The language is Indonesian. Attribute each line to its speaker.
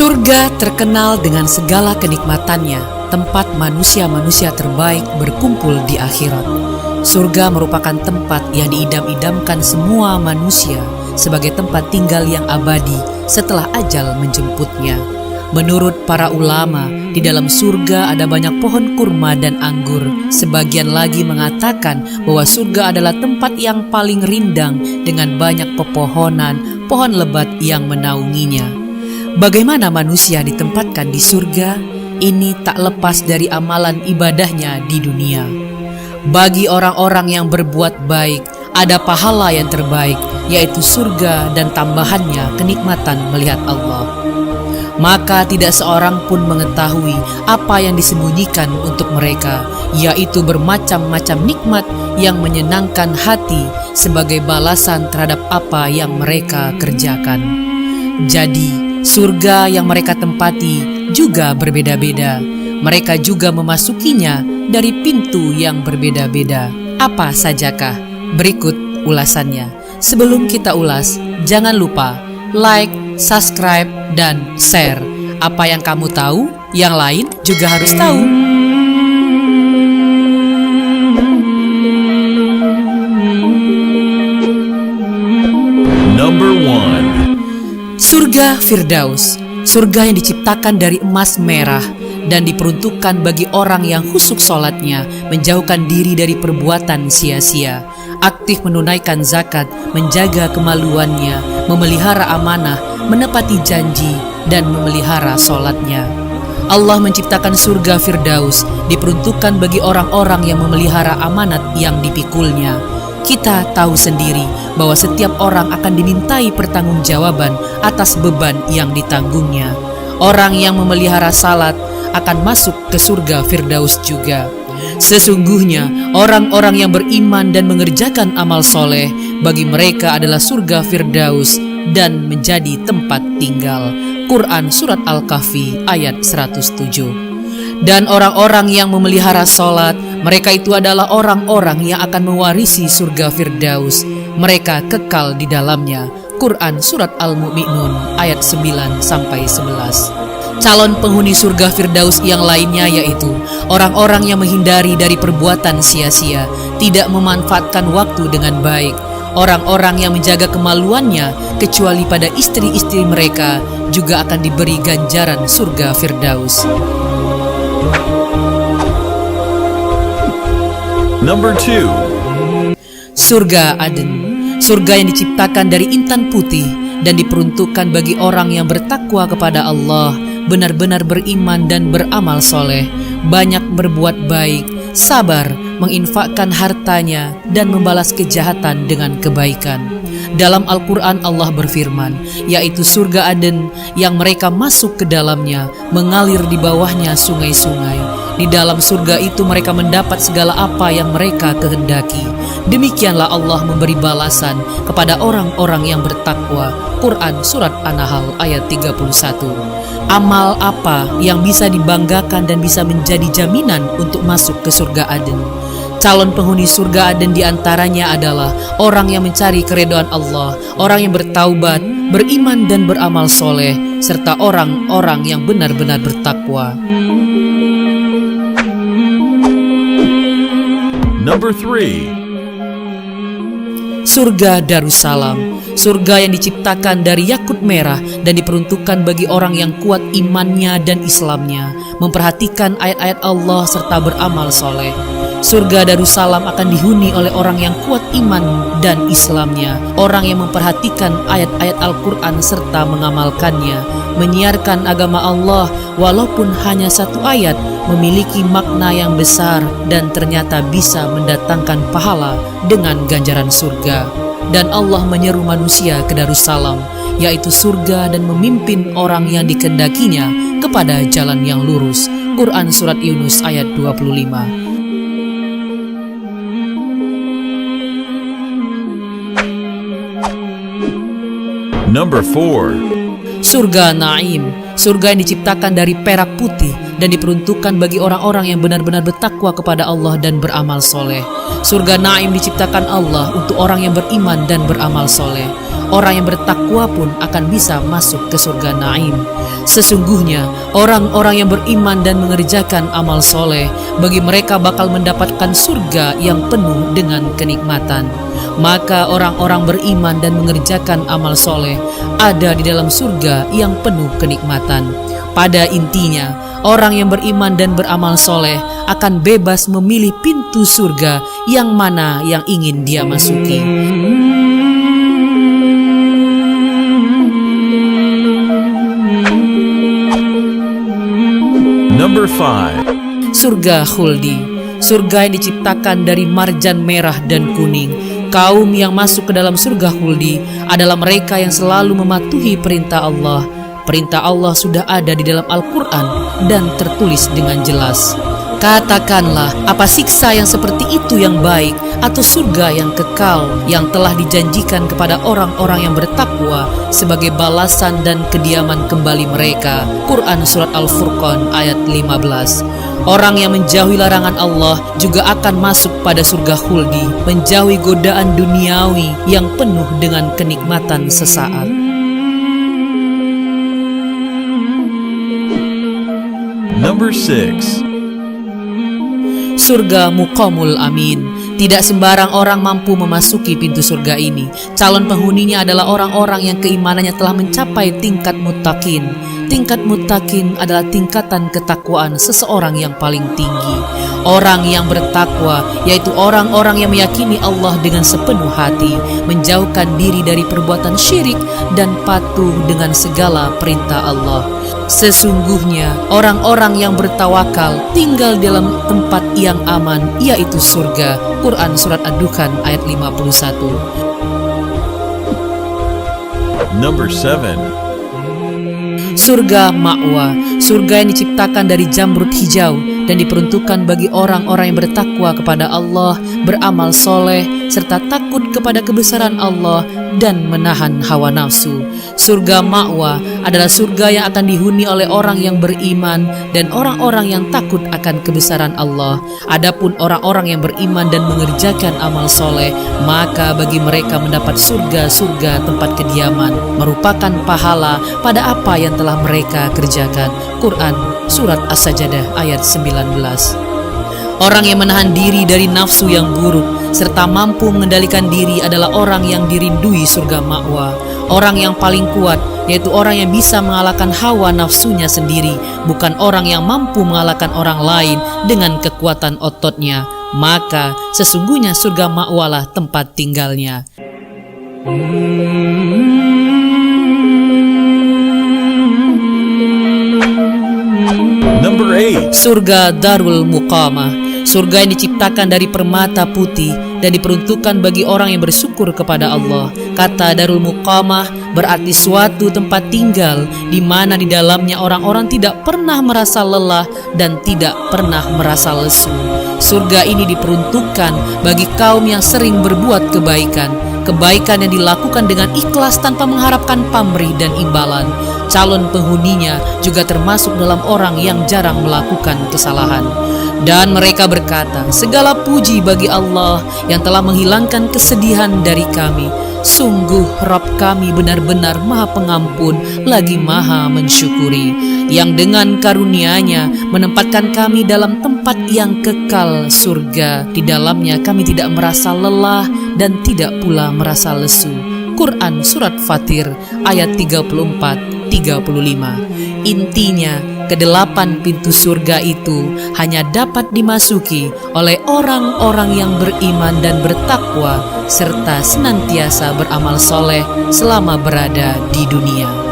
Speaker 1: Surga terkenal dengan segala kenikmatannya, tempat manusia-manusia terbaik berkumpul di akhirat. Surga merupakan tempat yang diidam-idamkan semua manusia sebagai tempat tinggal yang abadi setelah ajal menjemputnya. Menurut para ulama, di dalam surga ada banyak pohon kurma dan anggur. Sebagian lagi mengatakan bahwa surga adalah tempat yang paling rindang dengan banyak pepohonan, pohon lebat yang menaunginya. Bagaimana manusia ditempatkan di surga? Ini tak lepas dari amalan ibadahnya di dunia. Bagi orang-orang yang berbuat baik, ada pahala yang terbaik, yaitu surga dan tambahannya kenikmatan melihat Allah. Maka tidak seorang pun mengetahui apa yang disembunyikan untuk mereka, yaitu bermacam-macam nikmat yang menyenangkan hati sebagai balasan terhadap apa yang mereka kerjakan. Jadi, surga yang mereka tempati juga berbeda-beda. Mereka juga memasukinya dari pintu yang berbeda-beda. Apa sajakah? Berikut ulasannya. Sebelum kita ulas, jangan lupa like, subscribe, dan share. Apa yang kamu tahu, yang lain juga harus tahu.
Speaker 2: Number 1.
Speaker 1: Surga Firdaus. Surga yang diciptakan dari emas merah dan diperuntukkan bagi orang yang khusyuk sholatnya, menjauhkan diri dari perbuatan sia-sia, aktif menunaikan zakat, menjaga kemaluannya, memelihara amanah, menepati janji, dan memelihara sholatnya. Allah menciptakan surga Firdaus diperuntukkan bagi orang-orang yang memelihara amanat yang dipikulnya. Kita tahu sendiri bahwa setiap orang akan dimintai pertanggungjawaban atas beban yang ditanggungnya. Orang yang memelihara salat akan masuk ke surga Firdaus juga. Sesungguhnya orang-orang yang beriman dan mengerjakan amal soleh, bagi mereka adalah surga Firdaus dan menjadi tempat tinggal. Quran Surat Al-Kahfi ayat 107. Dan orang-orang yang memelihara sholat, mereka itu adalah orang-orang yang akan mewarisi surga Firdaus. Mereka kekal di dalamnya. Quran Surat Al-Mu'minun ayat 9-11. Calon penghuni surga Firdaus yang lainnya yaitu orang-orang yang menghindari dari perbuatan sia-sia, tidak memanfaatkan waktu dengan baik, orang-orang yang menjaga kemaluannya kecuali pada istri-istri mereka juga akan diberi ganjaran surga Firdaus.
Speaker 2: Number 2.
Speaker 1: Surga Aden. Surga yang diciptakan dari intan putih dan diperuntukkan bagi orang yang bertakwa kepada Allah, benar-benar beriman dan beramal soleh, banyak berbuat baik, sabar, menginfakkan hartanya, dan membalas kejahatan dengan kebaikan. Dalam Al-Quran Allah berfirman, yaitu surga Aden yang mereka masuk ke dalamnya, mengalir di bawahnya sungai-sungai. Di dalam surga itu mereka mendapat segala apa yang mereka kehendaki. Demikianlah Allah memberi balasan kepada orang-orang yang bertakwa. Quran Surat An-Nahl ayat 31. Amal apa yang bisa dibanggakan dan bisa menjadi jaminan untuk masuk ke surga Aden? Calon penghuni surga Aden diantaranya adalah orang yang mencari keridhaan Allah, orang yang bertaubat, beriman dan beramal soleh, serta orang-orang yang benar-benar bertakwa.
Speaker 2: Number 3.
Speaker 1: Surga Darussalam. Surga yang diciptakan dari yakut merah dan diperuntukkan bagi orang yang kuat imannya dan Islamnya, memperhatikan ayat-ayat Allah serta beramal soleh. Surga Darussalam akan dihuni oleh orang yang kuat iman dan Islamnya, orang yang memperhatikan ayat-ayat Al-Quran serta mengamalkannya, menyiarkan agama Allah walaupun hanya satu ayat memiliki makna yang besar dan ternyata bisa mendatangkan pahala dengan ganjaran surga. Dan Allah menyeru manusia ke Darussalam, yaitu surga, dan memimpin orang yang dikehendakinya kepada jalan yang lurus. Quran Surat Yunus ayat 25.
Speaker 2: Number 4.
Speaker 1: Surga Naim. Surga yang diciptakan dari perak putih dan diperuntukkan bagi orang-orang yang benar-benar bertakwa kepada Allah dan beramal soleh. Surga Naim diciptakan Allah untuk orang yang beriman dan beramal soleh. orang yang bertakwa pun akan bisa masuk ke surga Naim. Sesungguhnya orang-orang yang beriman dan mengerjakan amal soleh, bagi mereka bakal mendapatkan surga yang penuh dengan kenikmatan. Maka orang-orang beriman dan mengerjakan amal soleh ada di dalam surga yang penuh kenikmatan. Pada intinya, orang yang beriman dan beramal soleh akan bebas memilih pintu surga yang mana yang ingin dia masuki.
Speaker 2: Number 5.
Speaker 1: Surga Khuldi, surga yang diciptakan dari marjan merah dan kuning. Kaum yang masuk ke dalam surga Khuldi adalah mereka yang selalu mematuhi perintah Allah. Perintah Allah sudah ada di dalam Al-Quran dan tertulis dengan jelas. Katakanlah, apa siksa yang seperti itu yang baik atau surga yang kekal yang telah dijanjikan kepada orang-orang yang bertakwa sebagai balasan dan kediaman kembali mereka. Quran Surat Al-Furqan ayat 15. Orang yang menjauhi larangan Allah juga akan masuk pada surga Khuldi, menjauhi godaan duniawi yang penuh dengan kenikmatan sesaat.
Speaker 2: Number 6.
Speaker 1: Surga Muqamul Amin. Tidak sembarang orang mampu memasuki pintu surga ini. Calon penghuninya adalah orang-orang yang keimanannya telah mencapai tingkat muttaqin. Tingkat muttaqin adalah tingkatan ketakwaan seseorang yang paling tinggi. Orang yang bertakwa yaitu orang-orang yang meyakini Allah dengan sepenuh hati, menjauhkan diri dari perbuatan syirik dan patuh dengan segala perintah Allah. Sesungguhnya orang-orang yang bertawakal tinggal dalam tempat yang aman, yaitu surga. Quran Surat Ad-Dukhan ayat 51.
Speaker 2: Number 7.
Speaker 1: Surga Ma'wa, surga yang diciptakan dari jamrud hijau dan diperuntukkan bagi orang-orang yang bertakwa kepada Allah, beramal soleh, serta takut kepada kebesaran Allah dan menahan hawa nafsu. Surga Ma'wa adalah surga yang akan dihuni oleh orang yang beriman dan orang-orang yang takut akan kebesaran Allah. Adapun orang-orang yang beriman dan mengerjakan amal soleh, maka bagi mereka mendapat surga-surga tempat kediaman, merupakan pahala pada apa yang telah mereka kerjakan. Quran Surat As-Sajdah ayat 19. Orang yang menahan diri dari nafsu yang buruk serta mampu mengendalikan diri adalah orang yang dirindui surga Ma'wa. Orang yang paling kuat yaitu orang yang bisa mengalahkan hawa nafsunya sendiri, bukan orang yang mampu mengalahkan orang lain dengan kekuatan ototnya. Maka sesungguhnya surga Ma'wa lah tempat tinggalnya.
Speaker 2: Number 8.
Speaker 1: Surga Darul Muqamah, surga yang diciptakan dari permata putih dan diperuntukkan bagi orang yang bersyukur kepada Allah. Kata Darul Muqamah berarti suatu tempat tinggal di mana di dalamnya orang-orang tidak pernah merasa lelah dan tidak pernah merasa lesu. Surga ini diperuntukkan bagi kaum yang sering berbuat kebaikan, kebaikan yang dilakukan dengan ikhlas tanpa mengharapkan pamrih dan imbalan. Calon penghuninya juga termasuk dalam orang yang jarang melakukan kesalahan. Dan mereka berkata, segala puji bagi Allah yang telah menghilangkan kesedihan dari kami. Sungguh Rabb kami benar-benar Maha Pengampun lagi Maha Mensyukuri, yang dengan karunia-Nya menempatkan kami dalam tempat yang kekal surga. Di dalamnya kami tidak merasa lelah dan tidak pula merasa lesu. Quran Surat Fatir ayat 34-35. Intinya, kedelapan pintu surga itu hanya dapat dimasuki oleh orang-orang yang beriman dan bertakwa serta senantiasa beramal soleh selama berada di dunia.